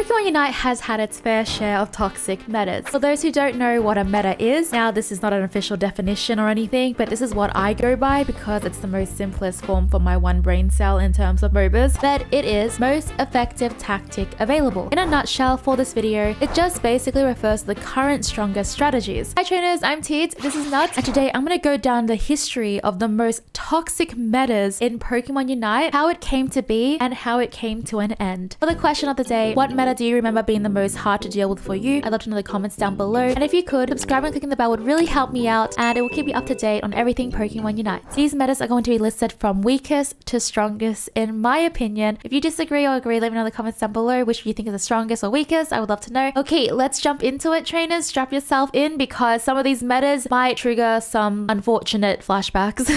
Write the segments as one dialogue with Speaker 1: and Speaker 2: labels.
Speaker 1: Pokemon Unite has had its fair share of toxic metas. For those who don't know what a meta is, now this is not an official definition or anything, but this is what I go by because it's the most simplest form for my one brain cell in terms of MOBAs, that it is most effective tactic available. In a nutshell for this video, it just basically refers to the current strongest strategies. Hi trainers, I'm Teeds, this is Nuts, and today I'm going to go down the history of the most toxic metas in Pokemon Unite, how it came to be, and how it came to an end. For the question of the day, what meta do you remember being the most hard to deal with for you? I'd love to know in the comments down below, and if you could, subscribe and clicking the bell would really help me out, and it will keep you up to date on everything Pokemon Unite. These metas are going to be listed from weakest to strongest in my opinion. If you disagree or agree, let me know in the comments down below which you think is the strongest or weakest. I would love to know. Okay, let's jump into it, trainers. Strap yourself in because some of these metas might trigger some unfortunate flashbacks.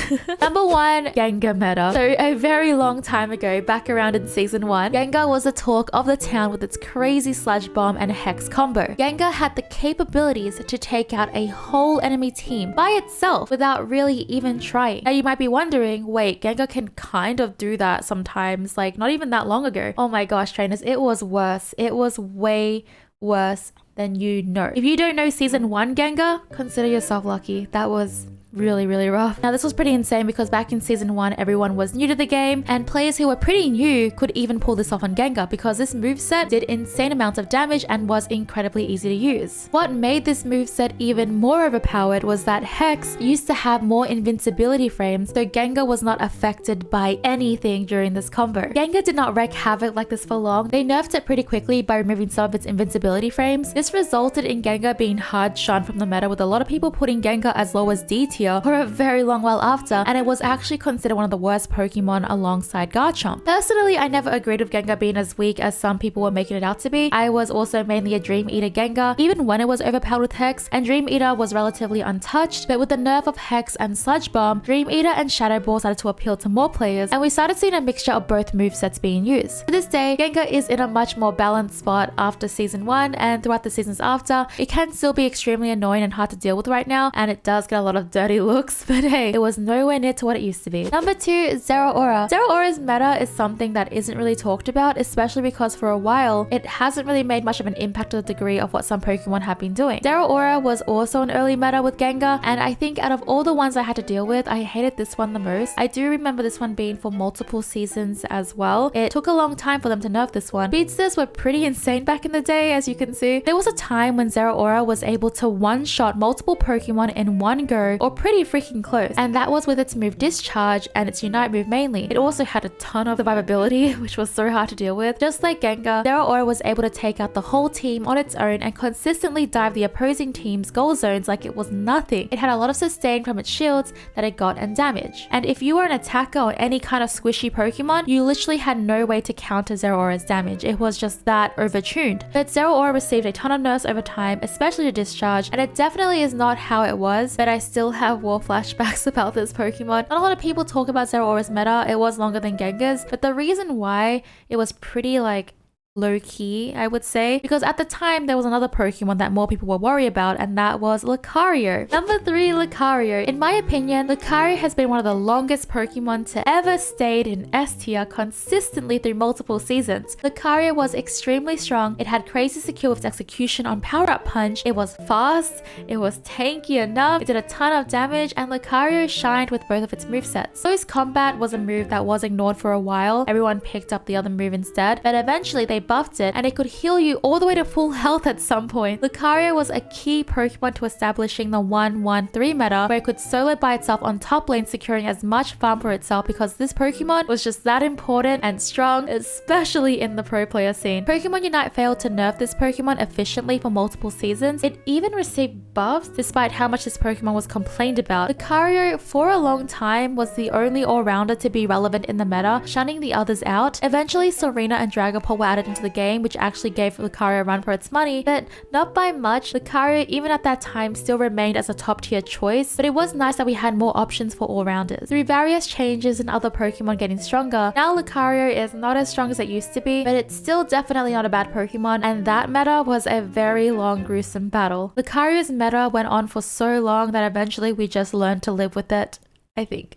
Speaker 1: Number 1, Gengar meta. So a very long time ago, back around in season 1, Gengar was the talk of the town with its crazy sludge bomb and hex combo. Gengar had the capabilities to take out a whole enemy team by itself without really even trying. Now you might be wondering, wait, Gengar can kind of do that sometimes, like not even that long ago. Oh my gosh, trainers, it was worse. It was way worse than you know. If you don't know season 1 Gengar, consider yourself lucky. That was really rough. Now this was pretty insane because back in season 1 everyone was new to the game and players who were pretty new could even pull this off on Gengar because this moveset did insane amounts of damage and was incredibly easy to use. What made this moveset even more overpowered was that Hex used to have more invincibility frames, so Gengar was not affected by anything during this combo. Gengar did not wreak havoc like this for long. They nerfed it pretty quickly by removing some of its invincibility frames. This resulted in Gengar being hard shun from the meta, with a lot of people putting Gengar as low as D tier for a very long while after, and it was actually considered one of the worst Pokemon alongside Garchomp. Personally, I never agreed with Gengar being as weak as some people were making it out to be. I was also mainly a Dream Eater Gengar, even when it was overpowered with Hex, and Dream Eater was relatively untouched, but with the nerf of Hex and Sludge Bomb, Dream Eater and Shadow Ball started to appeal to more players, and we started seeing a mixture of both movesets being used. To this day, Gengar is in a much more balanced spot after season 1 and throughout the seasons after. It can still be extremely annoying and hard to deal with right now, and it does get a lot of dirty looks, but hey, it was nowhere near to what it used to be. Number 2, Zeraora. Zeraora's meta is something that isn't really talked about, especially because for a while, it hasn't really made much of an impact to the degree of what some Pokemon have been doing. Zeraora was also an early meta with Gengar, and I think out of all the ones I had to deal with, I hated this one the most. I do remember this one being for multiple seasons as well. It took a long time for them to nerf this one. Speedsters were pretty insane back in the day, as you can see. There was a time when Zeraora was able to one-shot multiple Pokemon in one go, or pretty freaking close, and that was with its move Discharge and its Unite move mainly. It also had a ton of survivability, which was so hard to deal with. Just like Gengar, Zeraora was able to take out the whole team on its own and consistently dive the opposing team's goal zones like it was nothing. It had a lot of sustain from its shields that it got and damage. And if you were an attacker or any kind of squishy Pokemon, you literally had no way to counter Zeraora's damage. It was just that overtuned. But Zeraora received a ton of nerfs over time, especially to Discharge, and it definitely is not how it was, but I still have war flashbacks about this Pokemon. Not a lot of people talk about Zeraora's meta. It was longer than Gengar's, but the reason why it was pretty like low-key, I would say, because at the time there was another Pokemon that more people were worried about, and that was Lucario. Number 3, Lucario. In my opinion, Lucario has been one of the longest Pokemon to ever stayed in S tier consistently through multiple seasons. Lucario was extremely strong. It had crazy secure with its execution on Power Up Punch. It was fast, it was tanky enough, it did a ton of damage, and Lucario shined with both of its movesets. Close Combat was a move that was ignored for a while. Everyone picked up the other move instead, but eventually they buffed it and it could heal you all the way to full health at some point. Lucario was a key Pokemon to establishing the 1-1-3 meta, where it could solo by itself on top lane, securing as much farm for itself because this Pokemon was just that important and strong, especially in the pro player scene. Pokemon Unite failed to nerf this Pokemon efficiently for multiple seasons. It even received buffs despite how much this Pokemon was complained about. Lucario for a long time was the only all-rounder to be relevant in the meta, shunning the others out. Eventually Serena and Dragapult were added into the game, which actually gave Lucario a run for its money, but not by much. Lucario, even at that time, still remained as a top tier choice, but it was nice that we had more options for all-rounders. Through various changes and other Pokemon getting stronger, now Lucario is not as strong as it used to be, but it's still definitely not a bad Pokemon, and that meta was a very long, gruesome battle. Lucario's meta went on for so long that eventually we just learned to live with it. I think.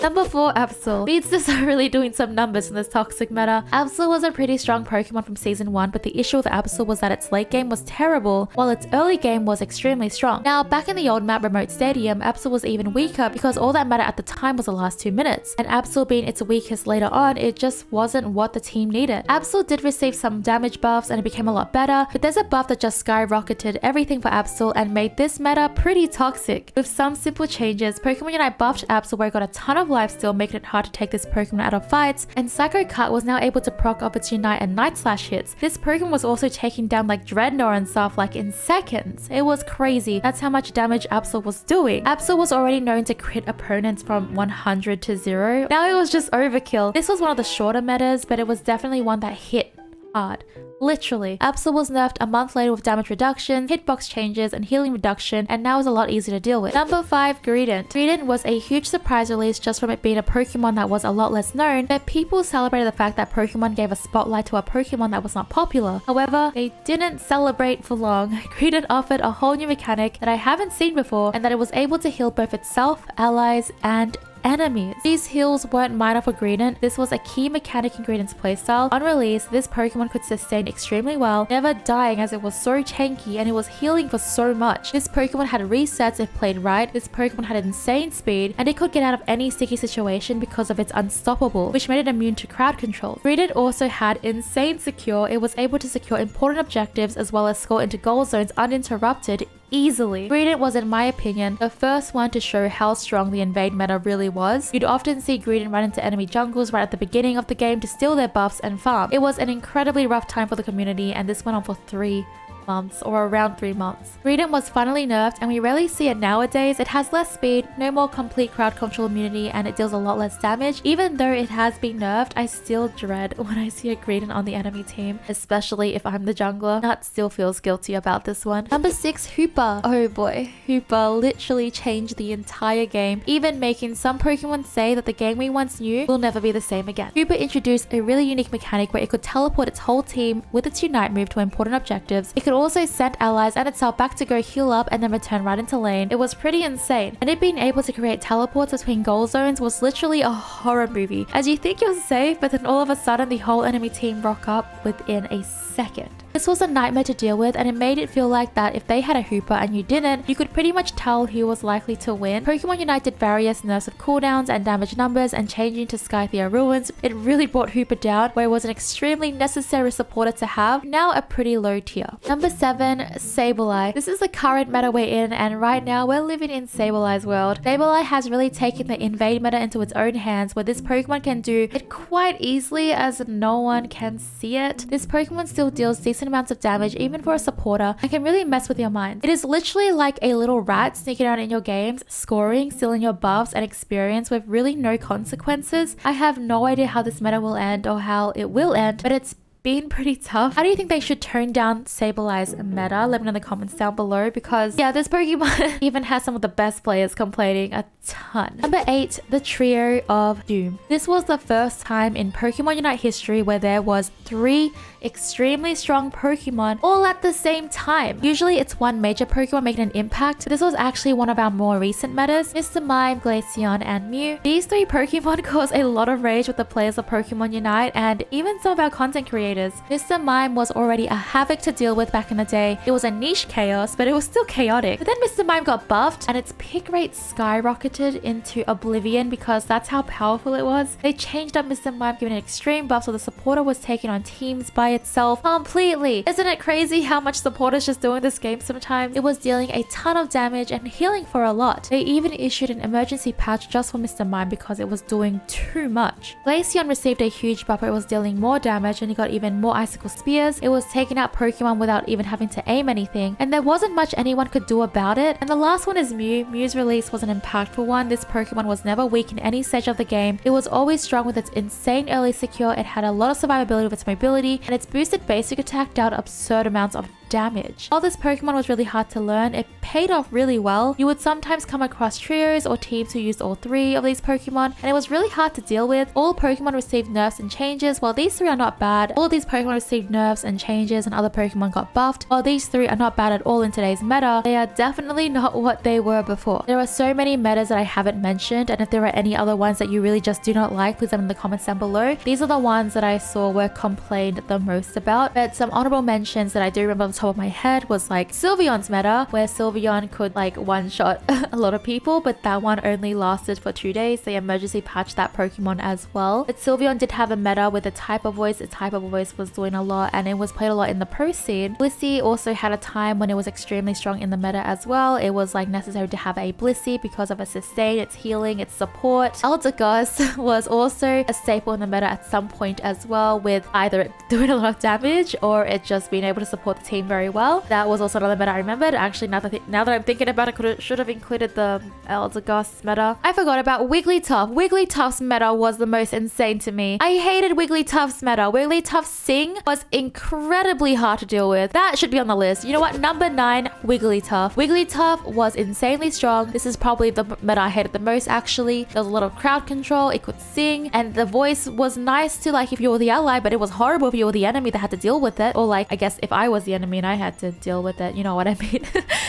Speaker 1: Number 4, Absol. Speedsters are really doing some numbers in this toxic meta. Absol was a pretty strong Pokemon from season 1, but the issue with Absol was that its late game was terrible, while its early game was extremely strong. Now, back in the old map Remote Stadium, Absol was even weaker because all that mattered at the time was the last 2 minutes, and Absol being its weakest later on, it just wasn't what the team needed. Absol did receive some damage buffs and it became a lot better, but there's a buff that just skyrocketed everything for Absol and made this meta pretty toxic. With some simple changes, Pokemon Unite buffed Absol where it got a ton of lifesteal, making it hard to take this Pokemon out of fights, and Psycho Cut was now able to proc off its Unite and Night Slash hits. This Pokemon was also taking down like Dreadnought and stuff like in seconds. It was crazy. That's how much damage Absol was doing. Absol was already known to crit opponents from 100 to 0. Now it was just overkill. This was one of the shorter metas, but it was definitely one that hit hard. Literally. Absol was nerfed a month later with damage reduction, hitbox changes, and healing reduction, and now is a lot easier to deal with. Number 5, Greedent. Greedent was a huge surprise release just from it being a Pokemon that was a lot less known, but people celebrated the fact that Pokemon gave a spotlight to a Pokemon that was not popular. However, they didn't celebrate for long. Greedent offered a whole new mechanic that I haven't seen before, and that it was able to heal both itself, allies, and enemies. These heals weren't minor for Greedent. This was a key mechanic in Greedent's playstyle. On release, this Pokemon could sustain extremely well, never dying as it was so tanky and it was healing for so much. This Pokemon had resets if played right. This Pokemon had insane speed and it could get out of any sticky situation because of its unstoppable, which made it immune to crowd control. Greedent also had insane secure. It was able to secure important objectives as well as score into goal zones uninterrupted easily. Greedent was, in my opinion, the first one to show how strong the invade meta really was. You'd often see Greedent run into enemy jungles right at the beginning of the game to steal their buffs and farm. It was an incredibly rough time for the community, and this went on for 3 months or around 3 months. Greedent was finally nerfed and we rarely see it nowadays. It has less speed, no more complete crowd control immunity, and it deals a lot less damage. Even though it has been nerfed, I still dread when I see a Greedent on the enemy team, especially if I'm the jungler. Nut still feels guilty about this one. Number 6, Hoopa. Oh boy, Hoopa literally changed the entire game, even making some Pokemon say that the game we once knew will never be the same again. Hoopa introduced a really unique mechanic where it could teleport its whole team with its Unite move to important objectives. It could also send allies and itself back to go heal up and then return right into lane. It was pretty insane, and it being able to create teleports between goal zones was literally a horror movie, as you think you're safe but then all of a sudden the whole enemy team rock up within a second. This was a nightmare to deal with, and it made it feel like that if they had a Hoopa and you didn't, you could pretty much tell who was likely to win. Pokemon Unite did various nerfs of cooldowns and damage numbers, and changing to Skythea Ruins, it really brought Hoopa down, where it was an extremely necessary supporter to have, now a pretty low tier. Number 7, Sableye. This is the current meta we're in, and right now we're living in Sableye's world. Sableye has really taken the invade meta into its own hands, where this Pokemon can do it quite easily as no one can see it. This Pokemon still deals decent amounts of damage even for a supporter and can really mess with your mind. It is literally like a little rat sneaking around in your games, scoring, stealing your buffs and experience with really no consequences. I have no idea how this meta will end or how it will end, but it's been pretty tough. How do you think they should tone down Sableye's meta? Let me know in the comments down below, because yeah, this Pokemon even has some of the best players complaining a ton. Number 8, the Trio of Doom. This was the first time in Pokemon Unite history where there was 3 extremely strong Pokemon all at the same time. Usually it's one major Pokemon making an impact. This was actually one of our more recent metas. Mr. Mime, Glaceon, and Mew. These 3 Pokemon caused a lot of rage with the players of Pokemon Unite and even some of our content creators. Mr. Mime was already a havoc to deal with back in the day. It was a niche chaos, but it was still chaotic. But then Mr. Mime got buffed and its pick rate skyrocketed into oblivion because that's how powerful it was. They changed up Mr. Mime, giving it extreme buff so the supporter was taking on teams by itself completely. Isn't it crazy how much supporters just doing this game sometimes? It was dealing a ton of damage and healing for a lot. They even issued an emergency patch just for Mr. Mime because it was doing too much. Glaceon received a huge buff where it was dealing more damage and he got even more icicle spears. It was taking out Pokemon without even having to aim anything, and there wasn't much anyone could do about it. And the last one is Mew. Mew's release was an impactful one. This Pokemon was never weak in any stage of the game. It was always strong with its insane early secure. It had a lot of survivability with its mobility, and its boosted basic attack dealt absurd amounts of damage. While this Pokemon was really hard to learn, it paid off really well. You would sometimes come across trios or teams who used all 3 of these Pokemon, and it was really hard to deal with. All Pokemon received nerfs and changes. While these 3 are not bad, all of these Pokemon received nerfs and changes, and other Pokemon got buffed. While these 3 are not bad at all in today's meta, they are definitely not what they were before. There are so many metas that I haven't mentioned, and if there are any other ones that you really just do not like, please let me know in the comments down below. These are the ones that I saw were complained the most about, but some honorable mentions that I do remember on the top of my head was like Sylveon's meta, where Sylveon could like one-shot a lot of people, but that one only lasted for 2 days. They emergency patched that Pokemon as well. But Sylveon did have a meta with a type of voice. Its type of voice was doing a lot, and it was played a lot in the pro scene. Blissey also had a time when it was extremely strong in the meta as well. It was like necessary to have a Blissey because of its sustain, its healing, its support. Eldegoss was also a staple in the meta at some point as well, with either it doing a lot of damage or it just being able to support the team very well. That was also another meta I remembered. Actually, now that I'm thinking about it, should have included the Eldegoss meta. I forgot about Wigglytuff. Wigglytuff's meta was the most insane to me. I hated Wigglytuff's meta. Wigglytuff's Sing was incredibly hard to deal with. That should be on the list. You know what? Number 9, Wigglytuff. Wigglytuff was insanely strong. This is probably the meta I hated the most, actually. There was a lot of crowd control. It could sing, and the voice was nice to like if you were the ally, but it was horrible if you were the enemy that had to deal with it. Or like, I guess if I was the enemy and I had to deal with it, you know what I mean?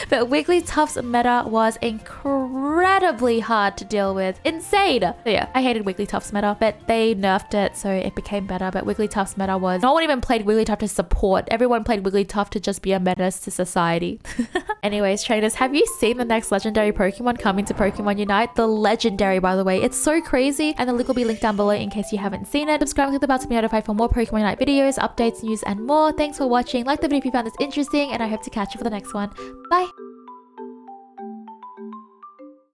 Speaker 1: But Wigglytuff's meta was incredibly hard to deal with. Insane! So yeah, I hated Wigglytuff's meta, but they nerfed it so it became better. But Wigglytuff's meta was... No one even played Wigglytuff to support. Everyone played Wigglytuff to just be a menace to society. Anyways, trainers, have you seen the next legendary Pokemon coming to Pokemon Unite? The legendary, by the way. It's so crazy, and the link will be linked down below in case you haven't seen it. Subscribe and click the bell to be notified for more Pokemon Unite videos, updates, news, and more. Thanks for watching. Like the video if you found this interesting, and I hope to catch you for the next one. Bye!